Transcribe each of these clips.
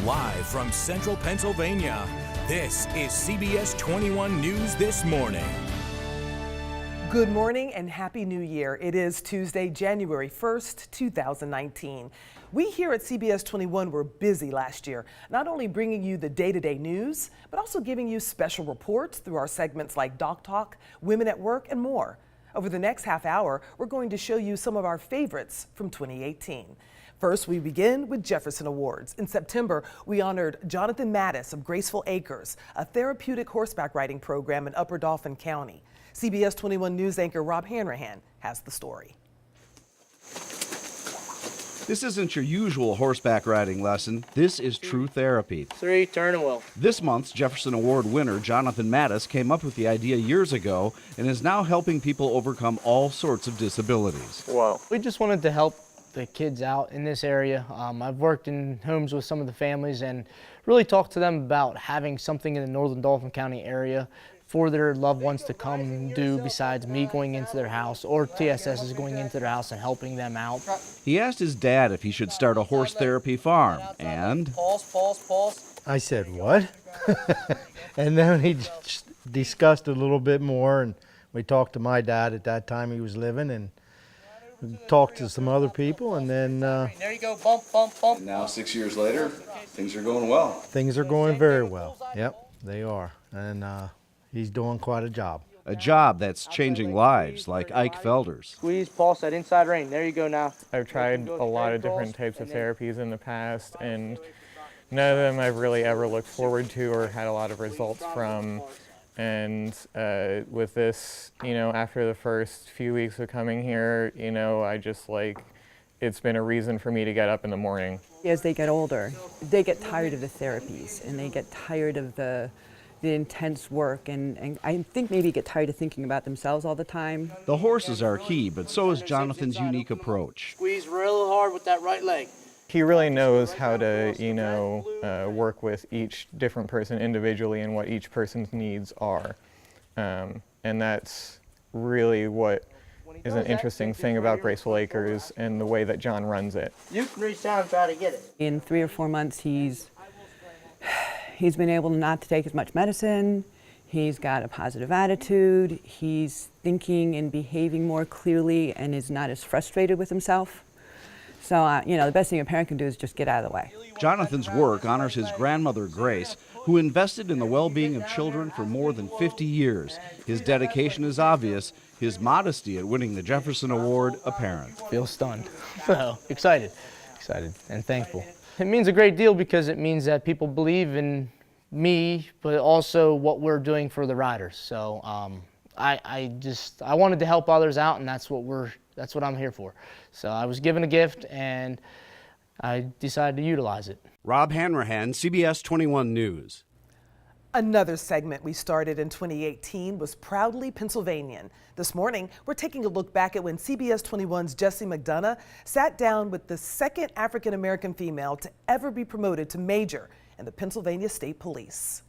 Live from Central Pennsylvania, this is CBS 21 News This Morning. Good morning and Happy New Year. It is Tuesday, January 1st, 2019. We here at CBS 21 were busy last year, not only bringing you the day-to-day news, but also giving you special reports through our segments like Doc Talk, Women at Work, and more. Over the next half hour, we're going to show you some of our favorites from 2018. First, we begin with Jefferson Awards. In September, we honored Jonathan Mattis of Graceful Acres, a therapeutic horseback riding program in Upper Dauphin County. CBS 21 News anchor Rob Hanrahan has the story. This isn't your usual horseback riding lesson. This is true therapy. 3, turn and wheel. This month's Jefferson Award winner, Jonathan Mattis, came up with the idea years ago and is now helping people overcome all sorts of disabilities. Whoa. We just wanted to help the kids out in this area. I've worked in homes with some of the families and really talked to them about having something in the northern Dauphin County area for their loved ones to come do besides me going into their house or TSS is going into their house and helping them out. He asked his dad if he should start a horse therapy farm, and Pause. I said, what? And then he just discussed it a little bit more, and we talked to my dad at that time. He was living, and we talked to some other people, and then There you go, bump, bump, bump. And now 6 years later, things are going well. things are going very well. Yep, they are. And he's doing quite a job. A job that's changing lives, like Ike Felder's. Squeeze, pulse that inside rein. There you go now. I've tried a lot of different types of therapies in the past, and none of them I've really ever looked forward to or had a lot of results from. And with this, after the first few weeks of coming here, I just it's been a reason for me to get up in the morning. As they get older, they get tired of the therapies and they get tired of the intense work, and I think maybe get tired of thinking about themselves all the time. The horses are key, but so is Jonathan's unique approach. Squeeze real hard with that right leg. He really knows how to, work with each different person individually and what each person's needs are. And that's really what is an interesting thing about Graceful Acres and the way that John runs it. You can reach down and try to get it. In 3 or 4 months, he's been able not to take as mumuch medicine. He's got a positive attitude. He's thinking and behaving more clearly and is not as frustrated with himself. So, the best thing a parent can do is just get out of the way. Jonathan's work honors his grandmother, Grace, who invested in the well-being of children for more than 50 years. His dedication is obvious, his modesty at winning the Jefferson Award apparent. Feel stunned. So excited and thankful. It means a great deal because it means that people believe in me, but also what we're doing for the riders. So I wanted to help others out, and that's what I'm here for. So I was given a gift, and I decided to utilize it. Rob Hanrahan, CBS 21 News. Another segment we started in 2018 was Proudly Pennsylvanian. This morning, we're taking a look back at when CBS 21's Jessie McDonough sat down with the second African-American female to ever be promoted to major in the Pennsylvania State Police.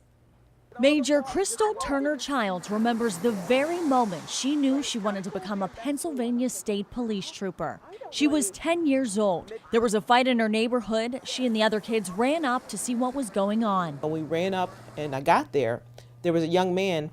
Major Crystal Turner Childs remembers the very moment she knew she wanted to become a Pennsylvania State Police trooper. She was 10 years old. There was a fight in her neighborhood. She and the other kids ran up to see what was going on. When we ran up and I got there was a young man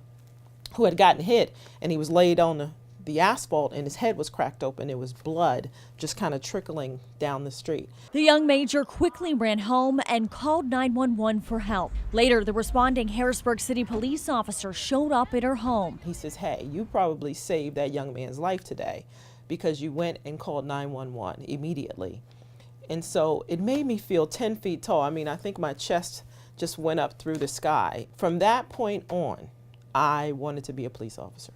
who had gotten hit, and he was laid on the asphalt and his head was cracked open. It was blood just kind of trickling down the street. The young major quickly ran home and called 911 for help. Later, the responding Harrisburg City police officer showed up at her home. He says, hey, you probably saved that young man's life today because you went and called 911 immediately. And so it made me feel 10 feet tall. I mean, I think my chest just went up through the sky. From that point on, I wanted to be a police officer.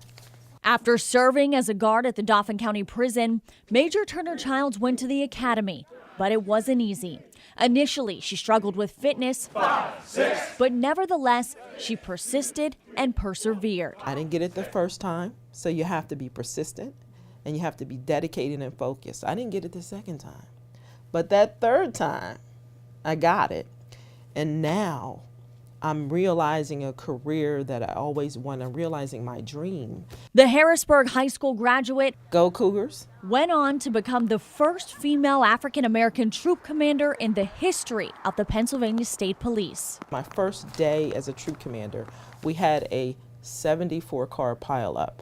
After serving as a guard at the Dauphin County Prison, Major Turner Childs went to the academy, but it wasn't easy. Initially, she struggled with fitness, 5, 6. But nevertheless, she persisted and persevered. I didn't get it the first time, so you have to be persistent and you have to be dedicated and focused. I didn't get it the second time, but that third time, I got it. And now I'm realizing a career that I always wanted. I'm realizing my dream. The Harrisburg High School graduate Go Cougars. went on to become the first female African-American troop commander in the history of the Pennsylvania State Police. My first day as a troop commander, we had a 74-car pileup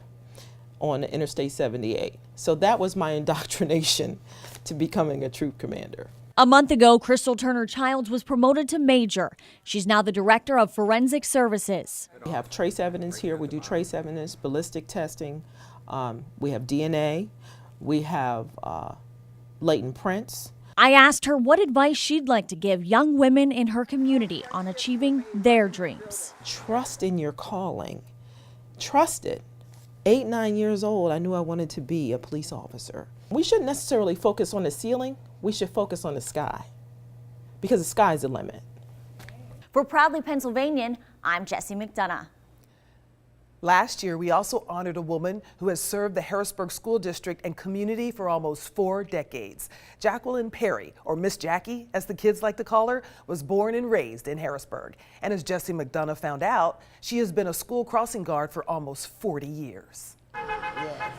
on Interstate 78. So that was my indoctrination to becoming a troop commander. A month ago, Crystal Turner Childs was promoted to major. She's now the director of forensic services. We have trace evidence here. We do trace evidence, ballistic testing. We have DNA. We have latent prints. I asked her what advice she'd like to give young women in her community on achieving their dreams. Trust in your calling. Trust it. 8, 9 years old, I knew I wanted to be a police officer. We shouldn't necessarily focus on the ceiling. We should focus on the sky, because the sky's the limit. For Proudly Pennsylvanian, I'm Jessie McDonough. Last year, we also honored a woman who has served the Harrisburg School District and community for almost 4 decades. Jacqueline Perry, or Miss Jackie, as the kids like to call her, was born and raised in Harrisburg. And as Jessie McDonough found out, she has been a school crossing guard for almost 40 years. Yes.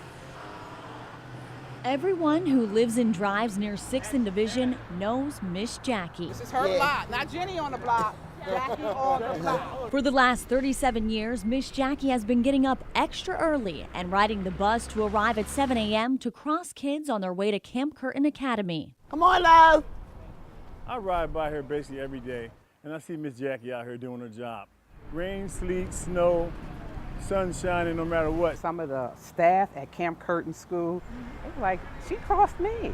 Everyone who lives and drives near 6th and Division knows Miss Jackie. This is her block, not Jenny on the block. Jackie on the block. For the last 37 years, Miss Jackie has been getting up extra early and riding the bus to arrive at 7 a.m. to cross kids on their way to Camp Curtin Academy. Come on, love. I ride by here basically every day, and I see Miss Jackie out here doing her job. Rain, sleet, snow, sun shining, no matter what. Some of the staff at Camp Curtin School, they were like, she crossed me.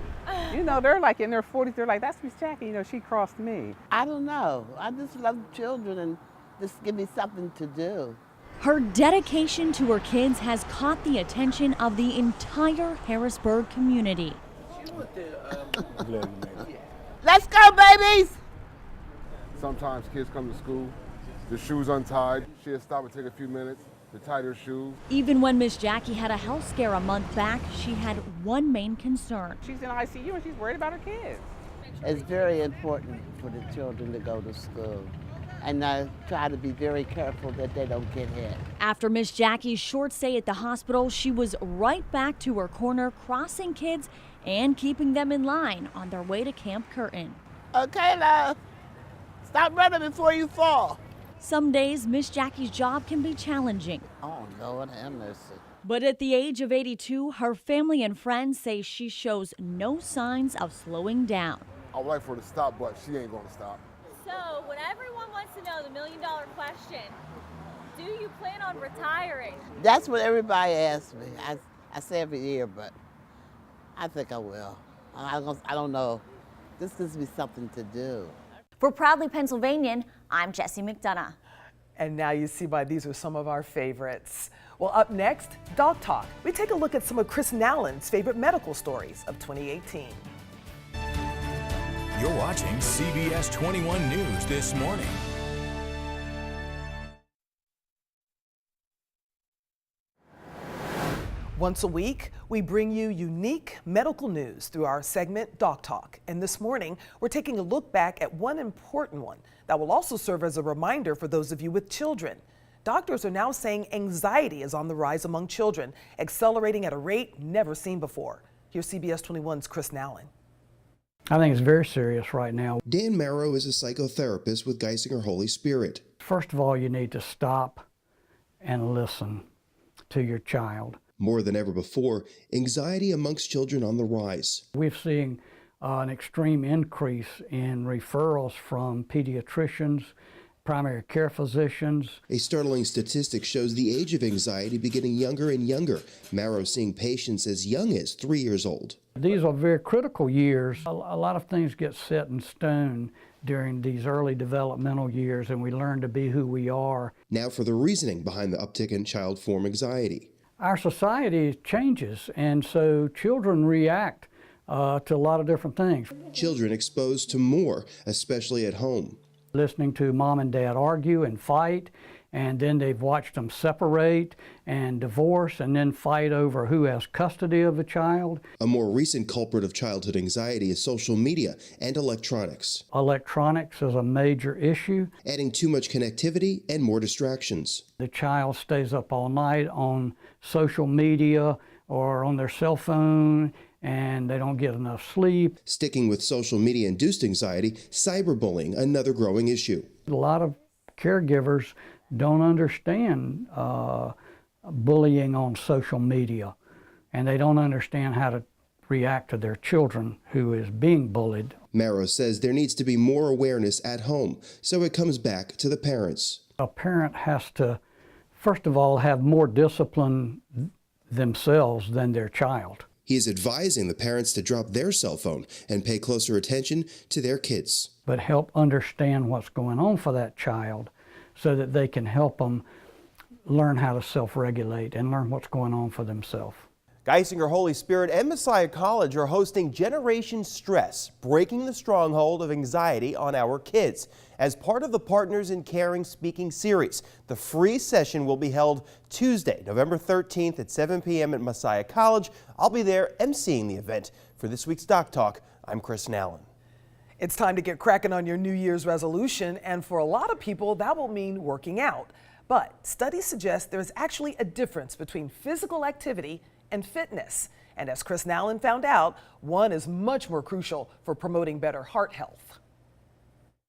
You know, they're like in their 40s, they're like, that's Miss Jackie, you know, she crossed me. I don't know. I just love children and just give me something to do. Her dedication to her kids has caught the attention of the entire Harrisburg community. Let's go, babies! Sometimes kids come to school, the shoes untied. She'll stop and take a few minutes to tie their shoes. Even when Miss Jackie had a health scare a month back, she had one main concern. She's in ICU and she's worried about her kids. It's very important for the children to go to school. And I try to be very careful that they don't get hit. After Miss Jackie's short stay at the hospital, she was right back to her corner, crossing kids and keeping them in line on their way to Camp Curtin. Okay, love. Stop running before you fall. Some days, Miss Jackie's job can be challenging. Oh, Lord have mercy. But at the age of 82, her family and friends say she shows no signs of slowing down. I would like for her to stop, but she ain't gonna stop. So, when everyone wants to know the million-dollar question, do you plan on retiring? That's what everybody asks me. I say every year, but I think I will. I don't know. This gives me something to do. For Proudly Pennsylvanian, I'm Jessie McDonough. And now you see why these are some of our favorites. Well, up next, Dog Talk. We take a look at some of Chris Nallen's favorite medical stories of 2018. You're watching CBS 21 News this morning. Once a week, we bring you unique medical news through our segment Doc Talk. And this morning, we're taking a look back at one important one that will also serve as a reminder for those of you with children. Doctors are now saying anxiety is on the rise among children, accelerating at a rate never seen before. Here's CBS 21's Chris Nallen. I think it's very serious right now. Dan Marrow is a psychotherapist with Geisinger Holy Spirit. First of all, you need to stop and listen to your child. More than ever before, anxiety amongst children on the rise. We've seen an extreme increase in referrals from pediatricians, primary care physicians. A startling statistic shows the age of anxiety beginning younger and younger. Marrow seeing patients as young as 3 years old. These are very critical years. A lot of things get set in stone during these early developmental years, and we learn to be who we are. Now for the reasoning behind the uptick in child form anxiety. Our society changes, and so children react to a lot of different things. Children exposed to more, especially at home. Listening to mom and dad argue and fight, and then they've watched them separate and divorce and then fight over who has custody of the child. A more recent culprit of childhood anxiety is social media and electronics. Electronics is a major issue. Adding too much connectivity and more distractions. The child stays up all night on social media or on their cell phone, and they don't get enough sleep. Sticking with social media-induced anxiety, cyberbullying, another growing issue. A lot of caregivers don't understand bullying on social media, and they don't understand how to react to their children who is being bullied. Marrow says there needs to be more awareness at home, so it comes back to the parents. A parent has to, first of all, have more discipline themselves than their child. He is advising the parents to drop their cell phone and pay closer attention to their kids. But help understand what's going on for that child so that they can help them learn how to self-regulate and learn what's going on for themselves. Geisinger Holy Spirit and Messiah College are hosting Generation Stress, Breaking the Stronghold of Anxiety on Our Kids. As part of the Partners in Caring Speaking series, the free session will be held Tuesday, November 13th at 7 p.m. at Messiah College. I'll be there emceeing the event. For this week's Doc Talk, I'm Chris Nallen. It's time to get cracking on your New Year's resolution, and for a lot of people, that will mean working out. But studies suggest there's actually a difference between physical activity and fitness. And as Chris Nallen found out, one is much more crucial for promoting better heart health.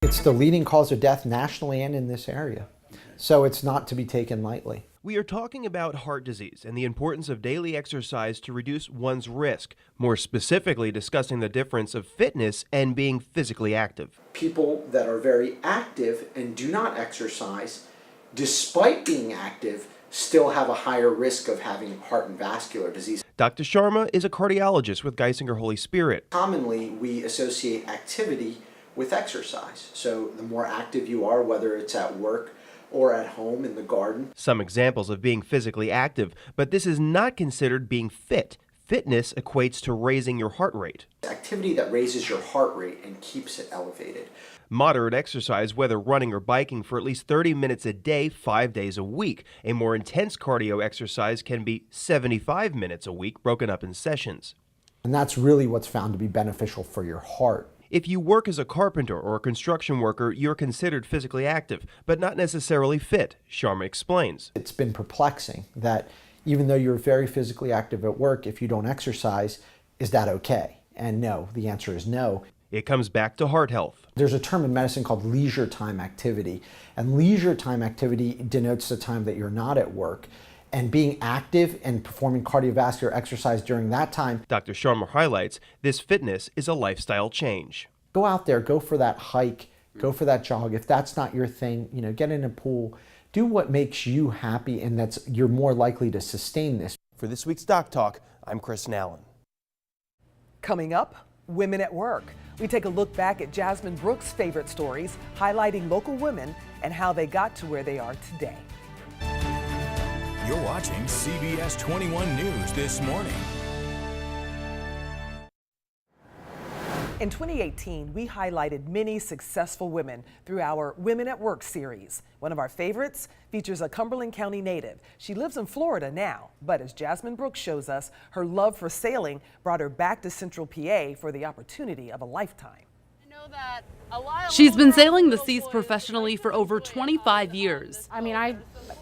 It's the leading cause of death nationally and in this area, so it's not to be taken lightly. We are talking about heart disease and the importance of daily exercise to reduce one's risk, more specifically discussing the difference of fitness and being physically active. People that are very active and do not exercise, despite being active, still have a higher risk of having heart and vascular disease. Dr. Sharma is a cardiologist with Geisinger Holy Spirit. Commonly, we associate activity with exercise. So the more active you are, whether it's at work or at home in the garden. Some examples of being physically active, but this is not considered being fit. Fitness equates to raising your heart rate. Activity that raises your heart rate and keeps it elevated. Moderate exercise, whether running or biking, for at least 30 minutes a day, 5 days a week. A more intense cardio exercise can be 75 minutes a week, broken up in sessions. And that's really what's found to be beneficial for your heart. If you work as a carpenter or a construction worker, you're considered physically active, but not necessarily fit, Sharma explains. It's been perplexing that even though you're very physically active at work, if you don't exercise, is that okay? And no, the answer is no. It comes back to heart health. There's a term in medicine called leisure time activity, and leisure time activity denotes the time that you're not at work. And being active and performing cardiovascular exercise during that time. Dr. Sharma highlights this fitness is a lifestyle change. Go out there, go for that hike, go for that jog. If that's not your thing, get in a pool. Do what makes you happy, and you're more likely to sustain this. For this week's Doc Talk, I'm Chris Nallen. Coming up, Women at Work. We take a look back at Jasmine Brooks' favorite stories, highlighting local women and how they got to where they are today. You're watching CBS 21 News this morning. In 2018, we highlighted many successful women through our Women at Work series. One of our favorites features a Cumberland County native. She lives in Florida now, but as Jasmine Brooks shows us, her love for sailing brought her back to Central PA for the opportunity of a lifetime. She's been sailing the seas professionally for over 25 years. I mean, I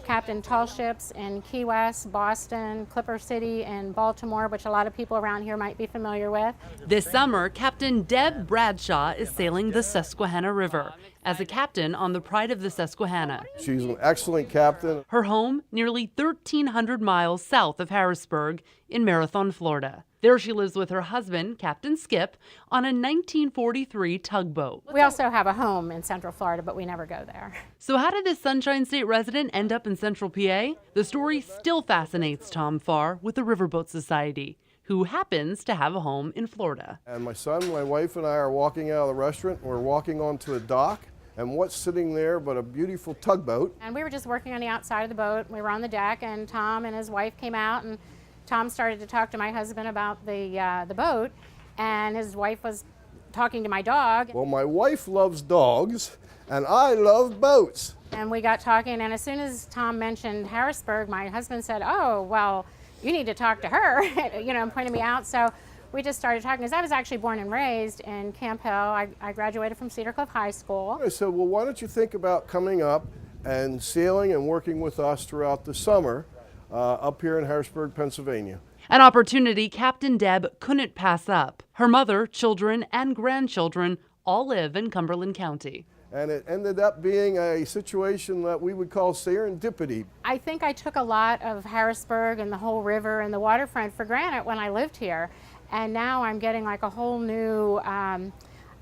captained tall ships in Key West, Boston, Clipper City, and Baltimore, which a lot of people around here might be familiar with. This summer, Captain Deb Bradshaw is sailing the Susquehanna River as a captain on the Pride of the Susquehanna. She's an excellent captain. Her home, nearly 1,300 miles south of Harrisburg in Marathon, Florida. There she lives with her husband, Captain Skip, on a 1943 tugboat. We also have a home in Central Florida, but we never go there. So how did this Sunshine State resident end up in Central PA? The story still fascinates Tom Farr with the Riverboat Society, who happens to have a home in Florida. And my son, my wife, and I are walking out of the restaurant. We're walking onto a dock, and what's sitting there but a beautiful tugboat? And we were just working on the outside of the boat. We were on the deck, and Tom and his wife came out, and Tom started to talk to my husband about the boat, and his wife was talking to my dog. Well, my wife loves dogs, and I love boats. And we got talking, and as soon as Tom mentioned Harrisburg, my husband said, oh, well, you need to talk to her, you know, pointing me out. So we just started talking, because I was actually born and raised in Camp Hill. I graduated from Cedar Cliff High School. I said, well, why don't you think about coming up and sailing and working with us throughout the summer up here in Harrisburg, Pennsylvania. An opportunity Captain Deb couldn't pass up. Her mother, children, and grandchildren all live in Cumberland County. And it ended up being a situation that we would call serendipity. I think I took a lot of Harrisburg and the whole river and the waterfront for granted when I lived here. And now I'm getting like a whole new, I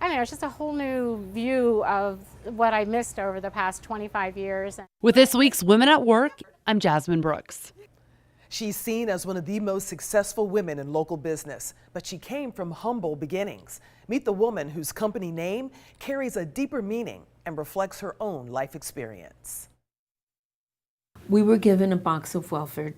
don't know, it's just a whole new view of what I missed over the past 25 years. With this week's Women at Work, I'm Jasmine Brooks. She's seen as one of the most successful women in local business, but she came from humble beginnings. Meet the woman whose company name carries a deeper meaning and reflects her own life experience. We were given a box of welfare.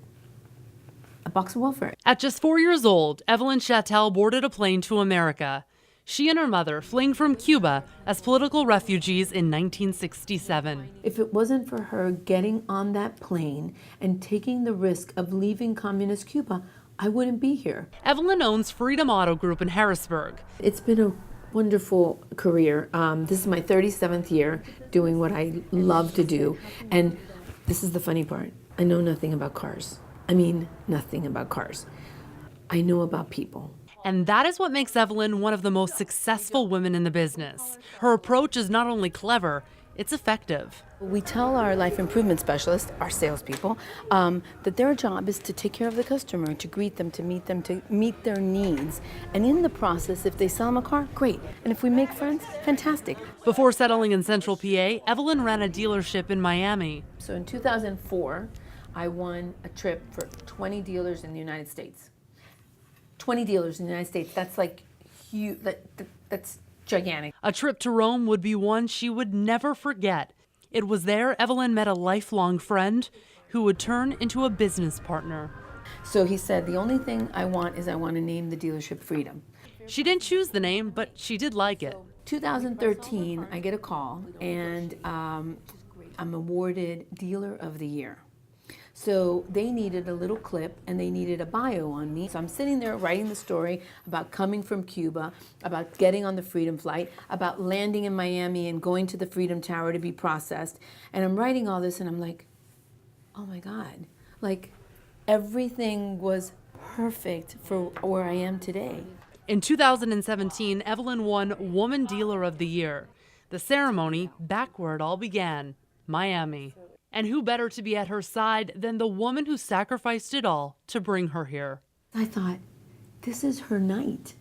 At just 4 years old, Evelyn Chattel boarded a plane to America. She and her mother fleeing from Cuba as political refugees in 1967. If it wasn't for her getting on that plane and taking the risk of leaving communist Cuba, I wouldn't be here. Evelyn owns Freedom Auto Group in Harrisburg. It's been a wonderful career. This is my 37th year doing what I love to do. And this is the funny part. I know nothing about cars. I mean, nothing about cars. I know about people. And that is what makes Evelyn one of the most successful women in the business. Her approach is not only clever, it's effective. We tell our life improvement specialists, our salespeople, that their job is to take care of the customer, to greet them, to meet their needs. And in the process, if they sell them a car, great. And if we make friends, fantastic. Before settling in Central PA, Evelyn ran a dealership in Miami. So in 2004, I won a trip for 20 dealers in the United States. 20 dealers in the United States, that's like huge, that's gigantic. A trip to Rome would be one she would never forget. It was there Evelyn met a lifelong friend who would turn into a business partner. So he said, the only thing I want is I want to name the dealership Freedom. She didn't choose the name, but she did like it. 2013, I get a call and I'm awarded Dealer of the Year. So they needed a little clip and they needed a bio on me. So I'm sitting there writing the story about coming from Cuba, about getting on the Freedom flight, about landing in Miami and going to the Freedom Tower to be processed. And I'm writing all this and I'm like, oh my God, like everything was perfect for where I am today. In 2017, Evelyn won Woman Dealer of the Year. The ceremony back where it all began, Miami. And who better to be at her side than the woman who sacrificed it all to bring her here? I thought, this is her night.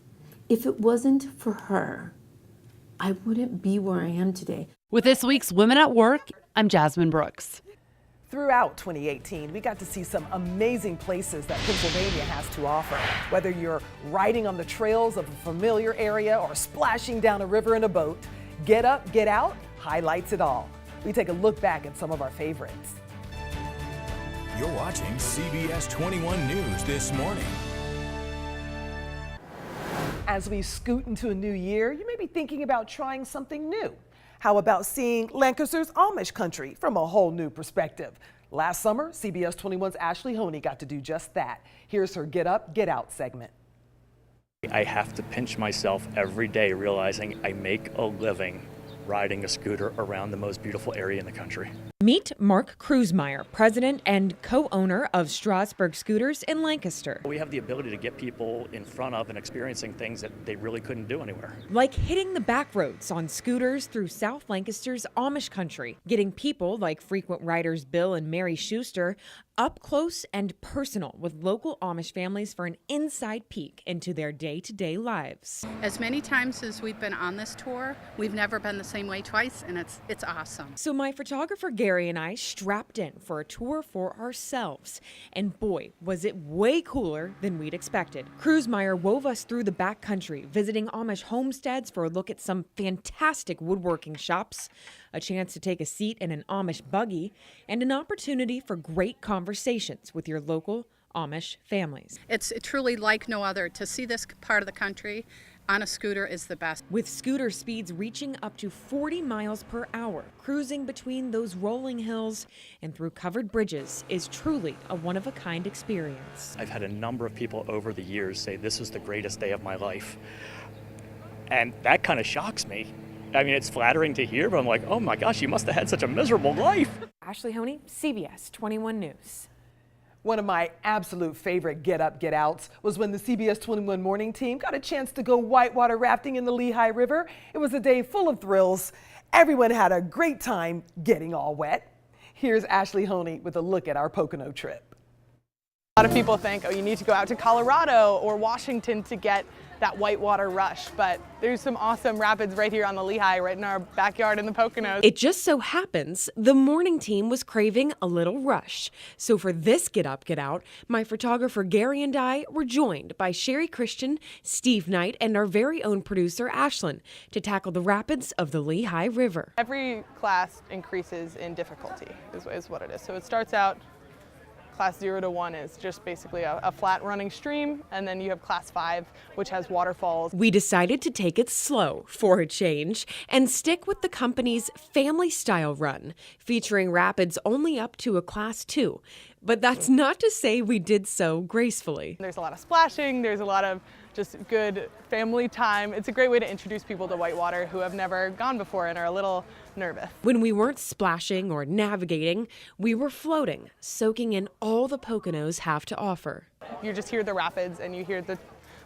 If it wasn't for her, I wouldn't be where I am today. With this week's Women at Work, I'm Jasmine Brooks. Throughout 2018, we got to see some amazing places that Pennsylvania has to offer. Whether you're riding on the trails of a familiar area or splashing down a river in a boat, Get Up, Get Out highlights it all. We take a look back at some of our favorites. You're watching CBS 21 News this morning. As we scoot into a new year, you may be thinking about trying something new. How about seeing Lancaster's Amish country from a whole new perspective? Last summer, CBS 21's Ashley Honey got to do just that. Here's her Get Up, Get Out segment. I have to pinch myself every day realizing I make a living riding a scooter around the most beautiful area in the country. Meet Mark Kruzmeyer, president and co-owner of Strasburg Scooters in Lancaster. We have the ability to get people in front of and experiencing things that they really couldn't do anywhere. Like hitting the back roads on scooters through South Lancaster's Amish country, getting people like frequent riders Bill and Mary Schuster up close and personal with local Amish families for an inside peek into their day-to-day lives. As many times as we've been on this tour, we've never been the same way twice, and it's awesome. So my photographer Gary and I strapped in for a tour for ourselves, and boy, was it way cooler than we'd expected. Kruzmeyer wove us through the backcountry, visiting Amish homesteads for a look at some fantastic woodworking shops, a chance to take a seat in an Amish buggy, and an opportunity for great conversations with your local Amish families. It's truly like no other to see this part of the country. On a scooter is the best. With scooter speeds reaching up to 40 miles per hour, cruising between those rolling hills and through covered bridges is truly a one-of-a-kind experience. I've had a number of people over the years say this was the greatest day of my life. And that kind of shocks me. I mean, it's flattering to hear, but I'm like, oh my gosh, you must have had such a miserable life. Ashley Honey, CBS 21 News. One of my absolute favorite get up, get outs was when the CBS 21 morning team got a chance to go whitewater rafting in the Lehigh River. It was a day full of thrills. Everyone had a great time getting all wet. Here's Ashley Honey with a look at our Pocono trip. A lot of people think, oh, you need to go out to Colorado or Washington to get that whitewater rush, but there's some awesome rapids right here on the Lehigh, right in our backyard in the Poconos. It just so happens the morning team was craving a little rush. So for this Get Up, Get Out, my photographer Gary and I were joined by Sherry Christian, Steve Knight, and our very own producer Ashlyn to tackle the rapids of the Lehigh River. Every class increases in difficulty is what it is. So it starts out Class 0 to 1 is just basically a flat running stream, and then you have Class 5, which has waterfalls. We decided to take it slow for a change and stick with the company's family style run, featuring rapids only up to a Class 2. But that's not to say we did so gracefully. There's a lot of splashing, there's a lot of just good family time. It's a great way to introduce people to whitewater who have never gone before and are a little nervous. When we weren't splashing or navigating, we were floating, soaking in all the Poconos have to offer. You just hear the rapids and you hear the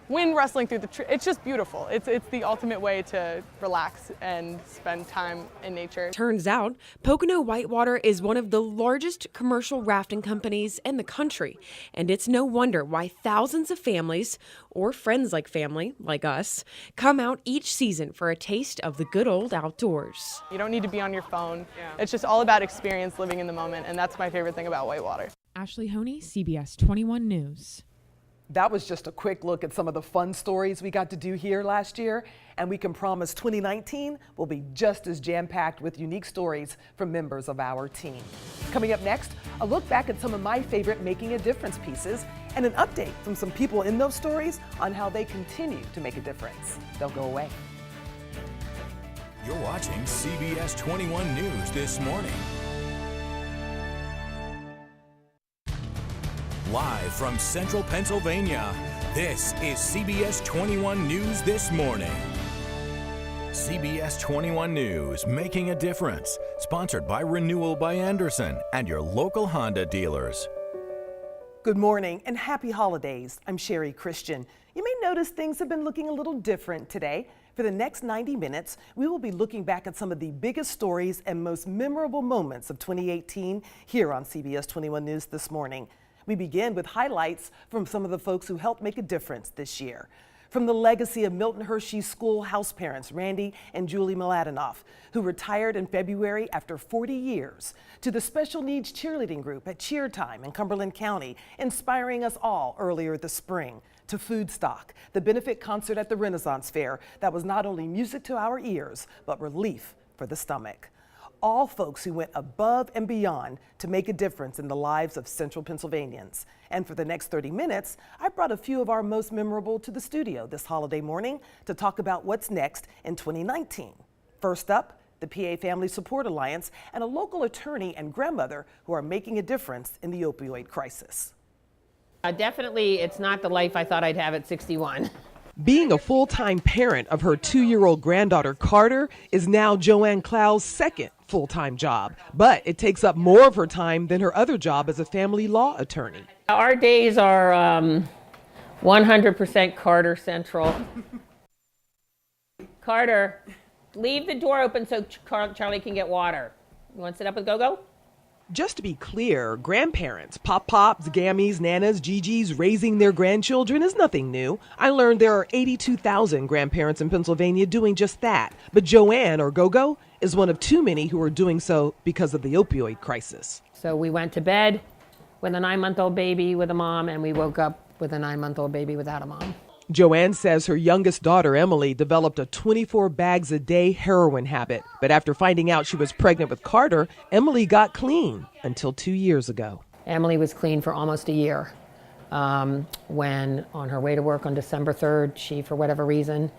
wind rustling through the trees. It's just beautiful. It's the ultimate way to relax and spend time in nature. Turns out, Pocono Whitewater is one of the largest commercial rafting companies in the country, and it's no wonder why thousands of families, or friends like family, like us, come out each season for a taste of the good old outdoors. You don't need to be on your phone. It's just all about experience, living in the moment, and that's my favorite thing about whitewater. Ashley Honey, CBS 21 News. That was just a quick look at some of the fun stories we got to do here last year, and we can promise 2019 will be just as jam-packed with unique stories from members of our team. Coming up next, a look back at some of my favorite Making a Difference pieces and an update from some people in those stories on how they continue to make a difference. Don't go away. You're watching CBS 21 News this morning. Live from Central Pennsylvania, this is CBS 21 News this morning. CBS 21 News, Making a Difference, sponsored by Renewal by Anderson and your local Honda dealers. Good morning and happy holidays. I'm Sherry Christian. You may notice things have been looking a little different today. For the next 90 minutes, we will be looking back at some of the biggest stories and most memorable moments of 2018 here on CBS 21 News this morning. We begin with highlights from some of the folks who helped make a difference this year. From the legacy of Milton Hershey's school house parents, Randy and Julie Mladenoff, who retired in February after 40 years, to the special needs cheerleading group at Cheer Time in Cumberland County, inspiring us all earlier this spring, to Food Stock, the benefit concert at the Renaissance Fair that was not only music to our ears, but relief for the stomach. All folks who went above and beyond to make a difference in the lives of Central Pennsylvanians. And for the next 30 minutes, I brought a few of our most memorable to the studio this holiday morning to talk about what's next in 2019. First up, the PA Family Support Alliance and a local attorney and grandmother who are making a difference in the opioid crisis. Definitely, it's not the life I thought I'd have at 61. Being a full-time parent of her 2-year-old granddaughter Carter is now Joanne Clow's second full-time job, but it takes up more of her time than her other job as a family law attorney. Our days are 100% Carter Central. Carter, leave the door open so Charlie can get water. You want to sit up with Go-Go? Just to be clear, grandparents, pop-pops, gammies, nanas, Gigi's raising their grandchildren is nothing new. I learned there are 82,000 grandparents in Pennsylvania doing just that. But Joanne, or Go-Go, is one of too many who are doing so because of the opioid crisis. So we went to bed with a 9-month-old baby with a mom, and we woke up with a 9-month-old baby without a mom. Joanne says her youngest daughter, Emily, developed a 24 bags a day heroin habit. But after finding out she was pregnant with Carter, Emily got clean until 2 years ago. Emily was clean for almost a year. When on her way to work on December 3rd, she, for whatever reason,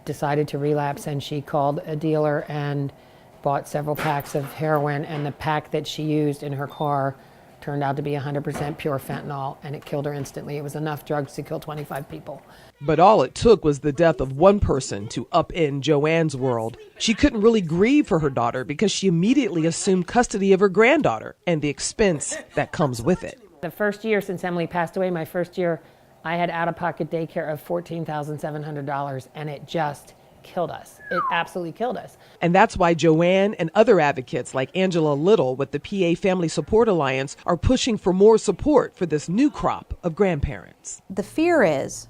decided to relapse, and she called a dealer and bought several packs of heroin, and the pack that she used in her car turned out to be 100% pure fentanyl, and it killed her instantly. It was enough drugs to kill 25 people. But all it took was the death of one person to upend Joanne's world. She couldn't really grieve for her daughter because she immediately assumed custody of her granddaughter and the expense that comes with it. The first year since Emily passed away, my first year, I had out-of-pocket daycare of $14,700, and it just killed us. It absolutely killed us. And that's why Joanne and other advocates like Angela Little with the PA Family Support Alliance are pushing for more support for this new crop of grandparents. The fear is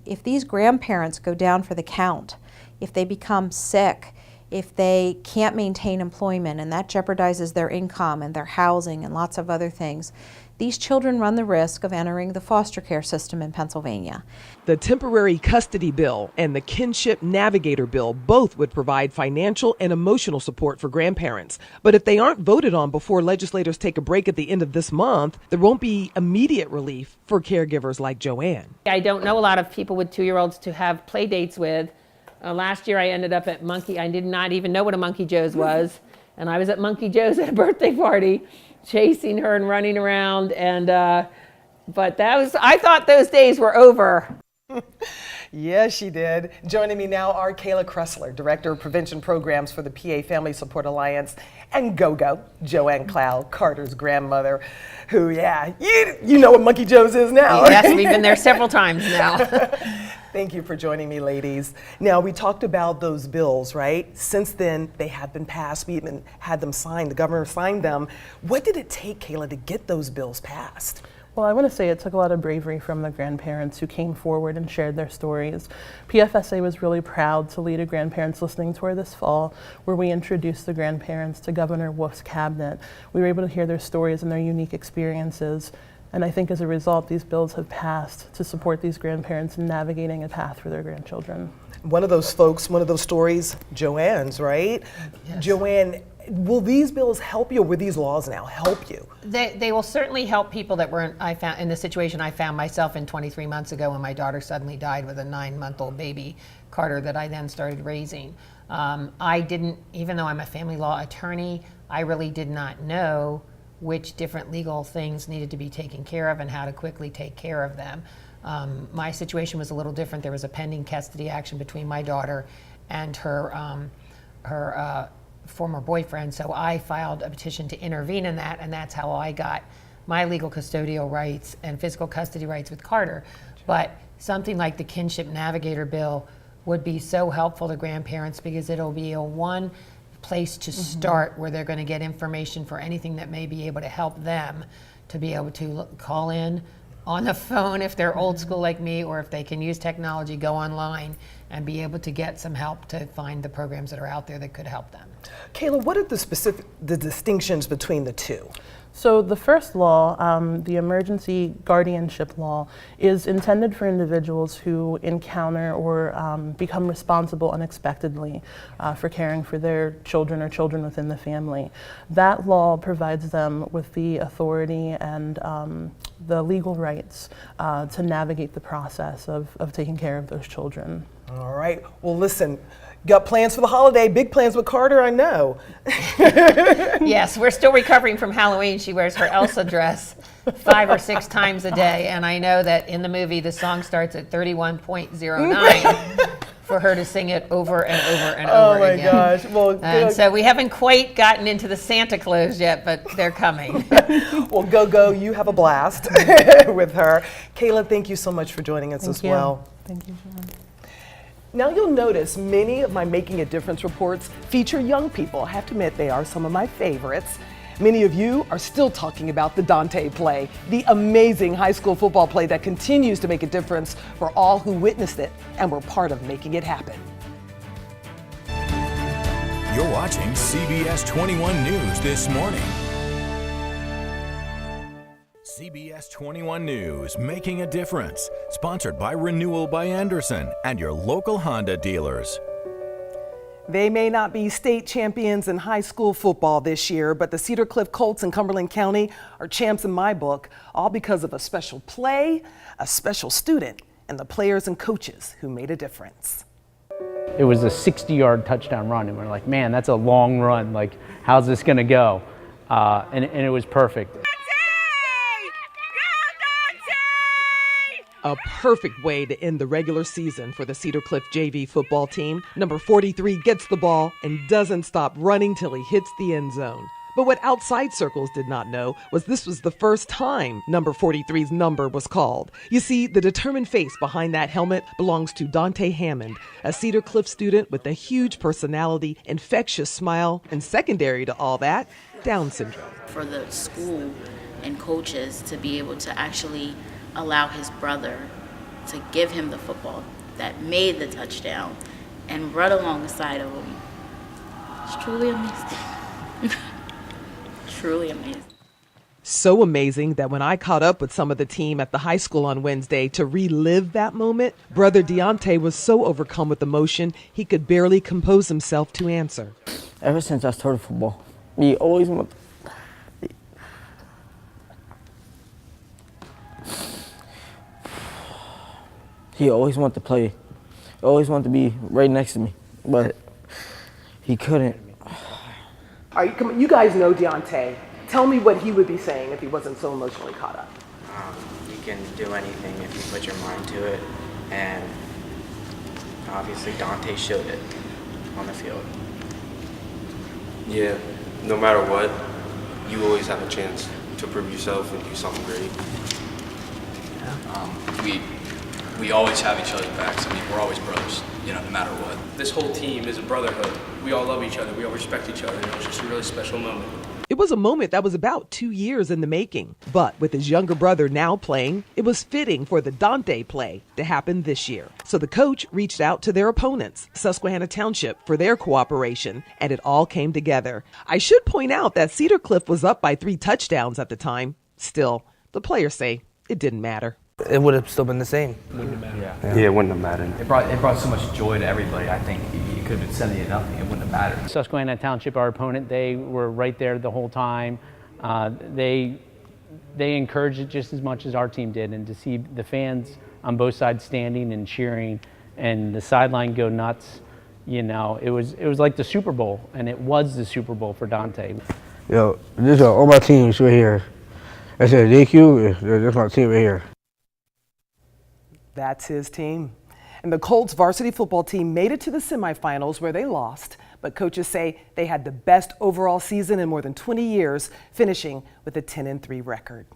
if these grandparents go down for the count, if they become sick, if they can't maintain employment, and that jeopardizes their income and their housing and lots of other things, these children run the risk of entering the foster care system in Pennsylvania. The temporary custody bill and the kinship navigator bill both would provide financial and emotional support for grandparents. But if they aren't voted on before legislators take a break at the end of this month, there won't be immediate relief for caregivers like Joanne. I don't know a lot of people with 2-year-olds to have play dates with. Last year I ended up at I did not even know what a Monkey Joe's was. And I was at Monkey Joe's at a birthday party, chasing her and running around. And but I thought those days were over. Yes, she did. Joining me now are Kayla Kressler, Director of Prevention Programs for the PA Family Support Alliance, and Go-Go, Joanne Cloud, Carter's grandmother, who, you know what Monkey Joe's is now. Yes, we've been there several times now. Thank you for joining me, ladies. Now, we talked about those bills, right? Since then, they have been passed. We even had them signed. The governor signed them. What did it take, Kayla, to get those bills passed? Well, I want to say it took a lot of bravery from the grandparents who came forward and shared their stories. PFSA was really proud to lead a grandparents listening tour this fall, where we introduced the grandparents to Governor Wolf's cabinet. We were able to hear their stories and their unique experiences. And I think as a result, these bills have passed to support these grandparents in navigating a path for their grandchildren. One of those folks, one of those stories, Joanne's, right? Yes. Joanne, will these bills help you, or will these laws now help you? They will certainly help people that were in the situation I found myself in 23 months ago when my daughter suddenly died with a 9-month-old baby, Carter, that I then started raising. I didn't, even though I'm a family law attorney, I really did not know which different legal things needed to be taken care of and how to quickly take care of them. My situation was a little different. There was a pending custody action between my daughter and her former boyfriend, so I filed a petition to intervene in that, and that's how I got my legal custodial rights and physical custody rights with Carter. But something like the kinship navigator bill would be so helpful to grandparents because it'll be a one place to start where they're going to get information for anything that may be able to help them to be able to call in on the phone if they're old school like me, or if they can use technology, go online and be able to get some help to find the programs that are out there that could help them. Kayla, what are the distinctions between the two? So the first law, the emergency guardianship law, is intended for individuals who encounter or become responsible unexpectedly for caring for their children or children within the family. That law provides them with the authority and the legal rights to navigate the process of taking care of those children. All right. Well, listen. Got plans for the holiday, big plans with Carter, I know. Yes, we're still recovering from Halloween. She wears her Elsa dress 5 or 6 times a day, and I know that in the movie the song starts at 31.09 for her to sing it over and over and over again. Oh my gosh. Well, and so we haven't quite gotten into the Santa clothes yet, but they're coming. Well, Go, you have a blast with her. Kayla, thank you so much for joining us as well. Thank you, John. Now you'll notice many of my Making a Difference reports feature young people. I have to admit they are some of my favorites. Many of you are still talking about the Dante play, the amazing high school football play that continues to make a difference for all who witnessed it and were part of making it happen. You're watching CBS 21 News this morning. CBS 21 News, Making a Difference, sponsored by Renewal by Anderson and your local Honda dealers. They may not be state champions in high school football this year, but the Cedar Cliff Colts in Cumberland County are champs in my book, all because of a special play, a special student, and the players and coaches who made a difference. It was a 60-yard touchdown run, and we're like, man, that's a long run. Like, how's this going to go? And it was perfect. A perfect way to end the regular season for the Cedar Cliff JV football team. Number 43 gets the ball and doesn't stop running till he hits the end zone. But what outside circles did not know was this was the first time number 43's number was called. You see, the determined face behind that helmet belongs to Dante Hammond, a Cedar Cliff student with a huge personality, infectious smile, and secondary to all that, Down syndrome. For the school and coaches to be able to actually allow his brother to give him the football that made the touchdown and run alongside of him, it's truly amazing. Truly amazing. So amazing that when I caught up with some of the team at the high school on Wednesday to relive that moment, brother Deontay was so overcome with emotion he could barely compose himself to answer. Ever since I started football, he always wanted to play. Always wanted to be right next to me, but he couldn't. All right, you guys know Deontay. Tell me what he would be saying if he wasn't so emotionally caught up. You can do anything if you put your mind to it, and obviously Dante showed it on the field. Yeah, no matter what, you always have a chance to prove yourself and do something great. We always have each other's backs. I mean, we're always brothers, you know, no matter what. This whole team is a brotherhood. We all love each other. We all respect each other. It was just a really special moment. It was a moment that was about 2 years in the making. But with his younger brother now playing, it was fitting for the Dante play to happen this year. So the coach reached out to their opponents, Susquehanna Township, for their cooperation, and it all came together. I should point out that Cedar Cliff was up by 3 touchdowns at the time. Still, the players say it didn't matter. It would have still been the same. Wouldn't have mattered. Yeah, it wouldn't have mattered. It brought so much joy to everybody. I think you could have been 70-0. It wouldn't have mattered. Susquehanna Township, our opponent, they were right there the whole time. They encouraged it just as much as our team did, and to see the fans on both sides standing and cheering and the sideline go nuts, you know, it was like the Super Bowl, and it was the Super Bowl for Dante. Yo, this is all my teams right here. I said DQ, that's my team right here. That's his team. And the Colts varsity football team made it to the semifinals where they lost, but coaches say they had the best overall season in more than 20 years, finishing with a 10-3 record.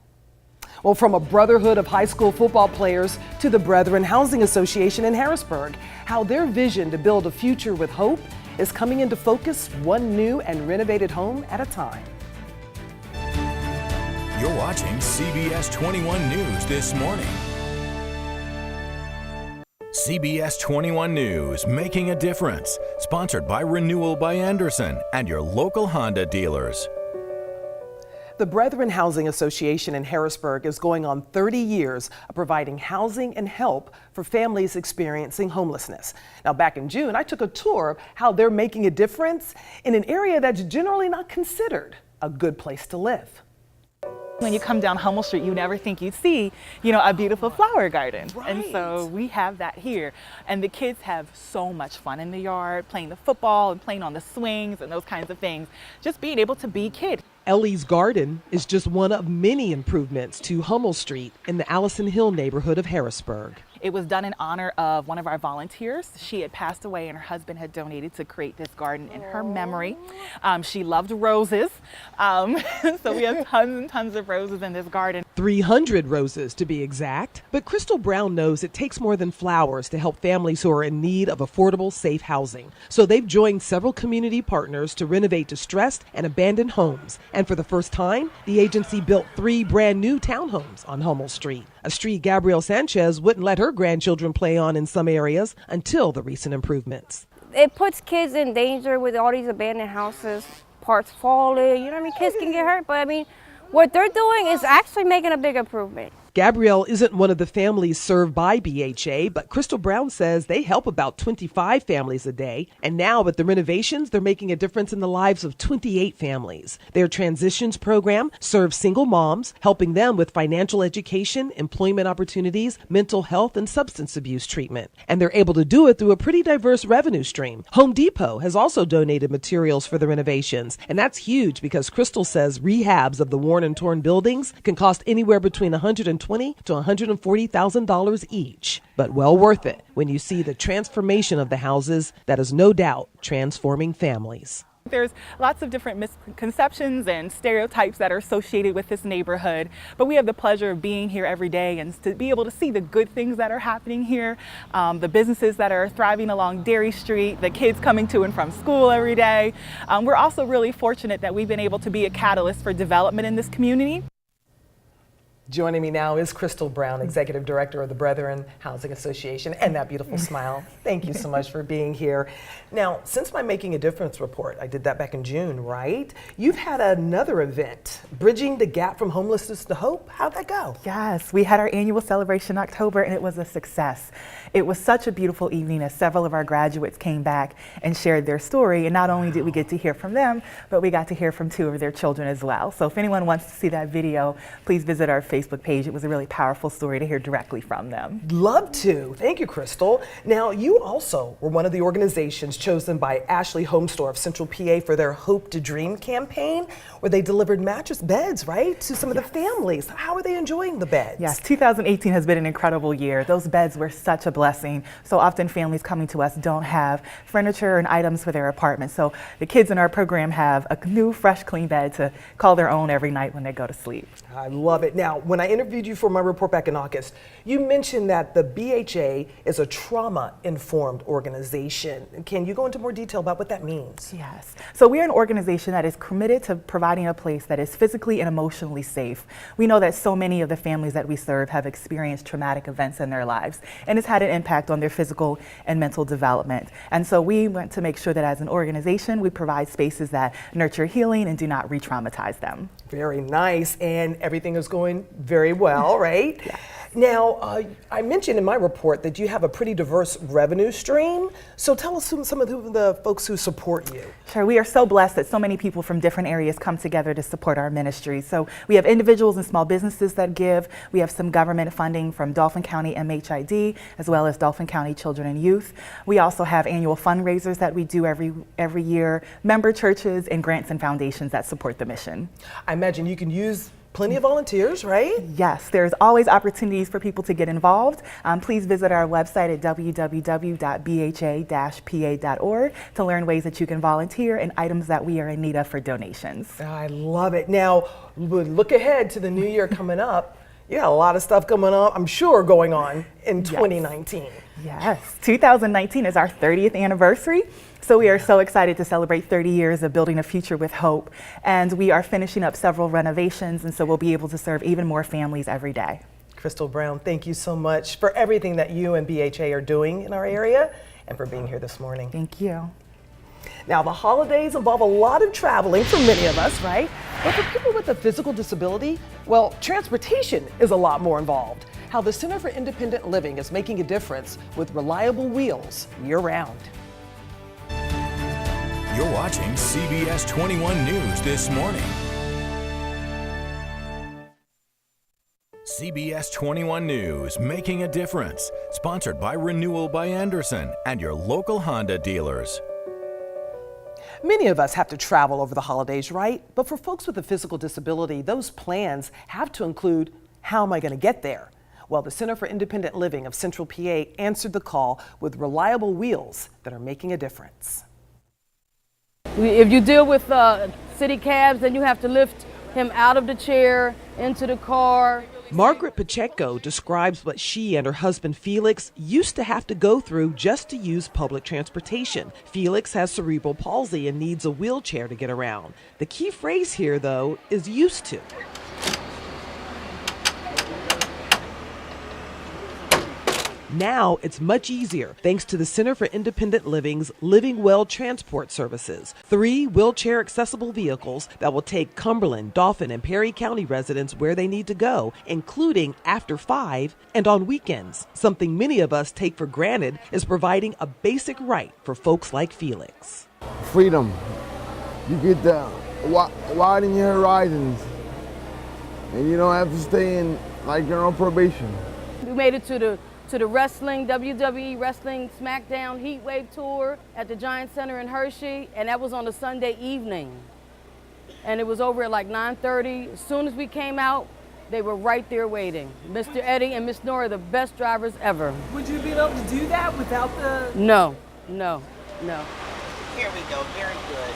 Well, from a brotherhood of high school football players to the Brethren Housing Association in Harrisburg, how their vision to build a future with hope is coming into focus, one new and renovated home at a time. You're watching CBS 21 News this morning. CBS 21 News, making a difference. Sponsored by Renewal by Anderson and your local Honda dealers. The Brethren Housing Association in Harrisburg is going on 30 years of providing housing and help for families experiencing homelessness. Now, back in June, I took a tour of how they're making a difference in an area that's generally not considered a good place to live. When you come down Hummel Street, you never think you'd see, you know, a beautiful flower garden. Right. And so we have that here. And the kids have so much fun in the yard, playing the football and playing on the swings and those kinds of things. Just being able to be kids. Ellie's Garden is just one of many improvements to Hummel Street in the Allison Hill neighborhood of Harrisburg. It was done in honor of one of our volunteers. She had passed away and her husband had donated to create this garden in her memory. She loved roses, so we have tons and tons of roses in this garden. 300 roses to be exact. But Crystal Brown knows it takes more than flowers to help families who are in need of affordable, safe housing. So they've joined several community partners to renovate distressed and abandoned homes. And for the first time, the agency built 3 brand new townhomes on Hummel Street, a street Gabrielle Sanchez wouldn't let her grandchildren play on in some areas until the recent improvements. It puts kids in danger with all these abandoned houses, parts falling, you know what I mean? Kids can get hurt, but I mean, what they're doing is actually making a big improvement. Gabrielle isn't one of the families served by BHA, but Crystal Brown says they help about 25 families a day. And now with the renovations, they're making a difference in the lives of 28 families. Their transitions program serves single moms, helping them with financial education, employment opportunities, mental health, and substance abuse treatment. And they're able to do it through a pretty diverse revenue stream. Home Depot has also donated materials for the renovations. And that's huge because Crystal says rehabs of the worn and torn buildings can cost anywhere between $120,000 to $140,000 each. But well worth it when you see the transformation of the houses that is no doubt transforming families. There's lots of different misconceptions and stereotypes that are associated with this neighborhood, but we have the pleasure of being here every day and to be able to see the good things that are happening here, the businesses that are thriving along Dairy Street, the kids coming to and from school every day. We're also really fortunate that we've been able to be a catalyst for development in this community. Joining me now is Crystal Brown, Executive Director of the Brethren Housing Association, and that beautiful smile. Thank you so much for being here. Now, since my Making a Difference report, I did that back in June, right? You've had another event, Bridging the Gap from Homelessness to Hope. How'd that go? Yes, we had our annual celebration in October and it was a success. It was such a beautiful evening as several of our graduates came back and shared their story. And not only did we get to hear from them, but we got to hear from 2 of their children as well. So if anyone wants to see that video, please visit our Facebook page. It was a really powerful story to hear directly from them. Love to. Thank you, Crystal. Now, you also were one of the organizations chosen by Ashley Home Store of Central PA for their Hope to Dream campaign, where they delivered mattress beds, right, to some of the families. How are they enjoying the beds? Yes, 2018 has been an incredible year. Those beds were such a blessing. So often families coming to us don't have furniture and items for their apartment. So the kids in our program have a new, fresh, clean bed to call their own every night when they go to sleep. I love it. Now, when I interviewed you for my report back in August, you mentioned that the BHA is a trauma-informed organization. Can you go into more detail about what that means? Yes. So we're an organization that is committed to providing a place that is physically and emotionally safe. We know that so many of the families that we serve have experienced traumatic events in their lives, and it's had an impact on their physical and mental development. And so we want to make sure that as an organization, we provide spaces that nurture healing and do not re-traumatize them. Very nice, and everything is going very well, right? Yes. Now, I mentioned in my report that you have a pretty diverse revenue stream. So tell us some of the folks who support you. Sure, we are so blessed that so many people from different areas come together to support our ministry. So we have individuals and small businesses that give. We have some government funding from Dauphin County MHID, as well as Dauphin County Children and Youth. We also have annual fundraisers that we do every year, member churches, and grants and foundations that support the mission. I imagine you can use plenty of volunteers, right? Yes, there's always opportunities for people to get involved. Please visit our website at www.bha-pa.org to learn ways that you can volunteer and items that we are in need of for donations. I love it. Now, look ahead to the new year coming up. You got a lot of stuff coming up, I'm sure, going on in 2019. Yes, 2019 is our 30th anniversary. So we are so excited to celebrate 30 years of building a future with hope. And we are finishing up several renovations, and so we'll be able to serve even more families every day. Crystal Brown, thank you so much for everything that you and BHA are doing in our area and for being here this morning. Thank you. Now, the holidays involve a lot of traveling for many of us, right? But for people with a physical disability, well, transportation is a lot more involved. How the Center for Independent Living is making a difference with reliable wheels year-round. You're watching CBS 21 News this morning. CBS 21 News, making a difference. Sponsored by Renewal by Anderson and your local Honda dealers. Many of us have to travel over the holidays, right? But for folks with a physical disability, those plans have to include, how am I going to get there? Well, the Center for Independent Living of Central PA answered the call with reliable wheels that are making a difference. If you deal with city cabs, then you have to lift him out of the chair, into the car. Margaret Pacheco describes what she and her husband Felix used to have to go through just to use public transportation. Felix has cerebral palsy and needs a wheelchair to get around. The key phrase here, though, is used to. Now it's much easier thanks to the Center for Independent Living's Living Well transport services. 3 wheelchair accessible vehicles that will take Cumberland, Dauphin, and Perry County residents where they need to go, including after 5 and on weekends. Something many of us take for granted is providing a basic right for folks like Felix. Freedom. You get to widen your horizons, and you don't have to stay in like you're on probation. We made it to the wrestling, WWE Wrestling SmackDown Heatwave Tour at the Giant Center in Hershey, and that was on a Sunday evening. And it was over at like 9:30. As soon as we came out, they were right there waiting. Mr. Eddie and Miss Nora, the best drivers ever. Would you be able to do that without the... No. Here we go, very good.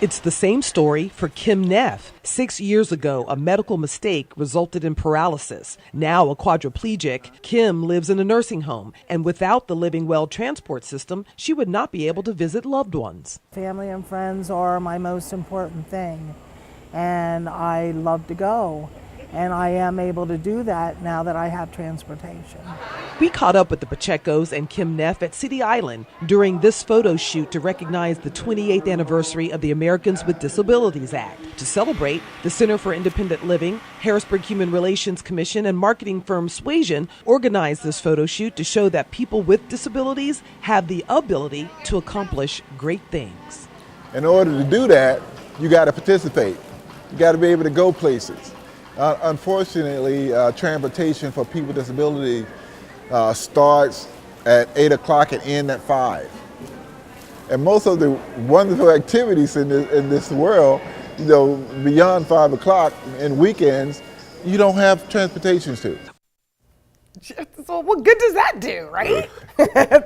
It's the same story for Kim Neff. 6 years ago, a medical mistake resulted in paralysis. Now a quadriplegic, Kim lives in a nursing home, and without the Living Well transport system, she would not be able to visit loved ones. Family and friends are my most important thing, and I love to go. And I am able to do that now that I have transportation. We caught up with the Pachecos and Kim Neff at City Island during this photo shoot to recognize the 28th anniversary of the Americans with Disabilities Act. To celebrate, the Center for Independent Living, Harrisburg Human Relations Commission, and marketing firm Suasion organized this photo shoot to show that people with disabilities have the ability to accomplish great things. In order to do that, you got to participate. You got to be able to go places. Unfortunately, transportation for people with disabilities starts at 8 o'clock and ends at 5. And most of the wonderful activities in this world, beyond 5 o'clock and weekends, you don't have transportation to. So what good does that do, right?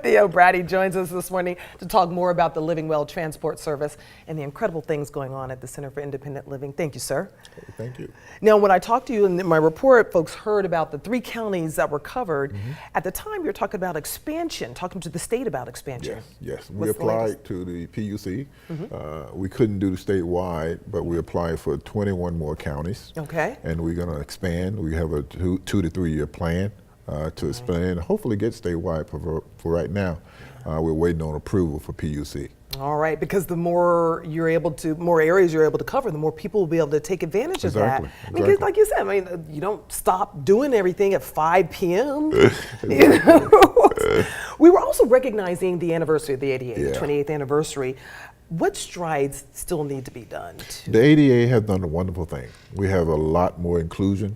Theo Brady joins us this morning to talk more about the Living Well transport service and the incredible things going on at the Center for Independent Living. Thank you, sir. Thank you. Now, when I talked to you in my report, folks heard about the 3 counties that were covered. At the time, you were talking about expansion, talking to the state about expansion. Yes. We applied to the PUC. We couldn't do the statewide, but we applied for 21 more counties. Okay. And we're going to expand. We have a 2 to 3 year plan to expand and hopefully get statewide for right now. We're waiting on approval for PUC. All right, because the more more areas you're able to cover, the more people will be able to take advantage of that. I mean, like you said, you don't stop doing everything at 5 p.m. We were also recognizing the anniversary of the ADA, the 28th anniversary. What strides still need to be done? The ADA has done a wonderful thing. We have a lot more inclusion.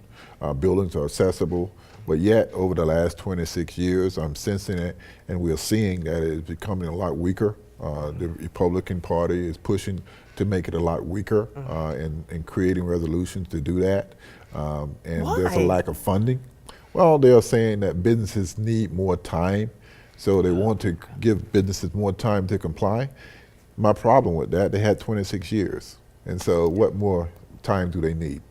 Buildings are accessible. But yet, over the last 26 years, I'm sensing it, and we're seeing that it's becoming a lot weaker. The Republican Party is pushing to make it a lot weaker and creating resolutions to do that. And there's a lack of funding. Well, they're saying that businesses need more time, so they want to give businesses more time to comply. My problem with that, they had 26 years. And so what more time do they need?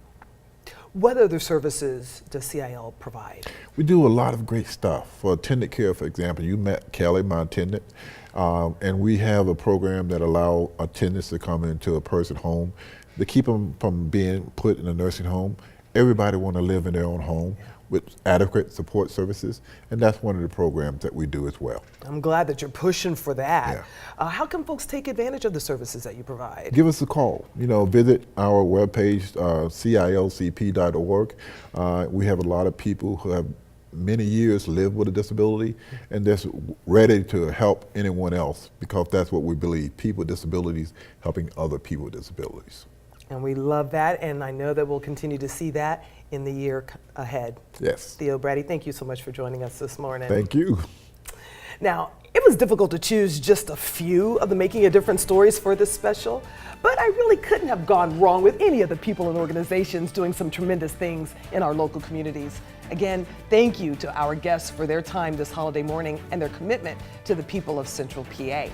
What other services does CIL provide? We do a lot of great stuff. For attendant care, for example, you met Kelly, my attendant, and we have a program that allows attendants to come into a person's home to keep them from being put in a nursing home. Everybody want to live in their own home with adequate support services, and that's one of the programs that we do as well. I'm glad that you're pushing for that. How can folks take advantage of the services that you provide? Give us a call. Visit our webpage, cilcp.org. We have a lot of people who have many years lived with a disability and that's ready to help anyone else, because that's what we believe, people with disabilities helping other people with disabilities. And we love that, and I know that we'll continue to see that in the year ahead. Yes. Theo Brady, thank you so much for joining us this morning. Thank you. Now, it was difficult to choose just a few of the Making a Difference stories for this special, but I really couldn't have gone wrong with any of the people and organizations doing some tremendous things in our local communities. Again, thank you to our guests for their time this holiday morning and their commitment to the people of Central PA.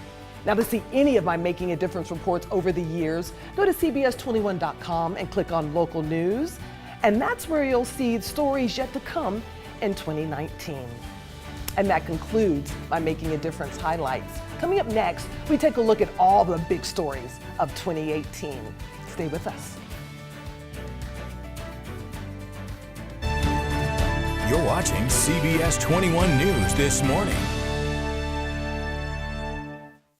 Now, to see any of my Making a Difference reports over the years, go to CBS21.com and click on Local News. And that's where you'll see stories yet to come in 2019. And that concludes my Making a Difference highlights. Coming up next, we take a look at all the big stories of 2018. Stay with us. You're watching CBS 21 News This Morning.